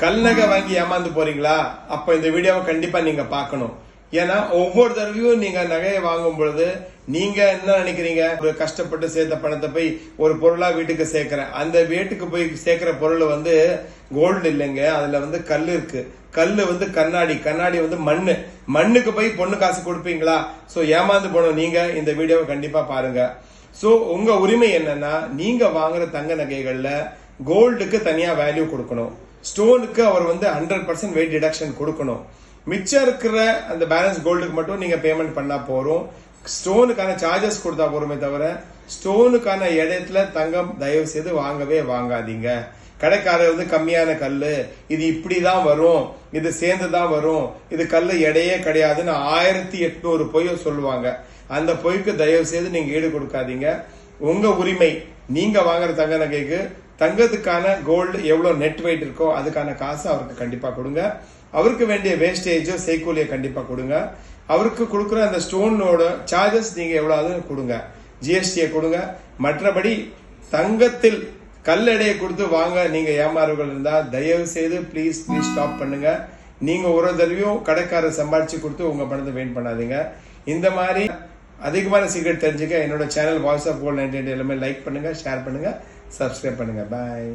கல் நகை வாங்கி ஏமாந்து போறீங்களா? அப்ப இந்த வீடியோவை கண்டிப்பா நீங்க பார்க்கணும். ஏன்னா ஒவ்வொரு தடவையும் நீங்க நகையை வாங்கும் பொழுது நீங்க என்ன நினைக்கிறீங்க, ஒரு கஷ்டப்பட்டு சேர்த்த பணத்தை போய் ஒரு பொருளா வீட்டுக்கு சேர்க்கிறேன், அந்த வீட்டுக்கு போய் சேர்க்கிற பொருள் கோல்டு இல்லைங்க, அதுல கல் இருக்கு. கல்லு கண்ணாடி, கண்ணாடி மண்ணுக்கு போய் பொண்ணு காசு கொடுப்பீங்களா? சோ ஏமாந்து போனோம் நீங்க. இந்த வீடியோவை கண்டிப்பா பாருங்க. சோ உங்க உரிமை என்னன்னா, நீங்க வாங்குற தங்க நகைகள்ல கோல்டுக்கு தனியா வேல்யூ கொடுக்கணும், ஸ்டோனுக்கு அவர் 100% வெயிட் டிடக்ஷன் கொடுக்கணும். மிச்சம் இருக்கிற அந்த பேலன்ஸ் கோல்டுக்கு மட்டும் நீங்க பேமெண்ட் பண்ணா போறோம். ஸ்டோனுக்கான சார்ஜஸ் கொடுத்தா போறோமே தவிர ஸ்டோனுக்கான இடத்துல தங்கம் தயவு செய்து வாங்கவே வாங்காதீங்க. கடைக்காரர் கம்மியான கல்லு, இது இப்படிதான் வரும், இது சேர்ந்துதான் வரும், இது கல்லு எடையே கிடையாதுன்னு 1800 பொய் சொல்லுவாங்க. அந்த பொய்க்கு தயவு செய்து நீங்க ஈடு கொடுக்காதீங்க. உங்க உரிமை. நீங்க வாங்குற தங்க நகைக்கு தங்கத்துக்கான கோல்டு எவ்வளவு நெட் வெயிட் இருக்கோ அதுக்கான காசு அவருக்கு கண்டிப்பா கொடுங்க. அவருக்கு வேண்டிய வேஸ்டேஜோ செய்கூலியை கண்டிப்பா கொடுங்க. அவருக்கு கொடுக்குற அந்த ஸ்டோனோட சார்ஜஸ் நீங்க எவ்வளவு கொடுங்க, ஜிஎஸ்டியை கொடுங்க. மற்றபடி தங்கத்தில் கல் எடையை கொடுத்து வாங்க நீங்க ஏமாறுகள் இருந்தா தயவு செய்து ப்ளீஸ் ஸ்டாப் பண்ணுங்க. நீங்க ஒரு தடவையும் கடைக்காரர் சம்பாதிச்சு கொடுத்து உங்க பணத்தை வெயிட் பண்ணாதீங்க. இந்த மாதிரி அதிகமான சீக்ரெட் தெரிஞ்சுக்க என்னோட சேனல் வாய்ஸ் ஆஃப் கோல்ட் 98 எல்லாமே லைக் பண்ணுங்க, ஷேர் பண்ணுங்க, சப்ஸ்கிரைப் பண்ணுங்க. பாய்.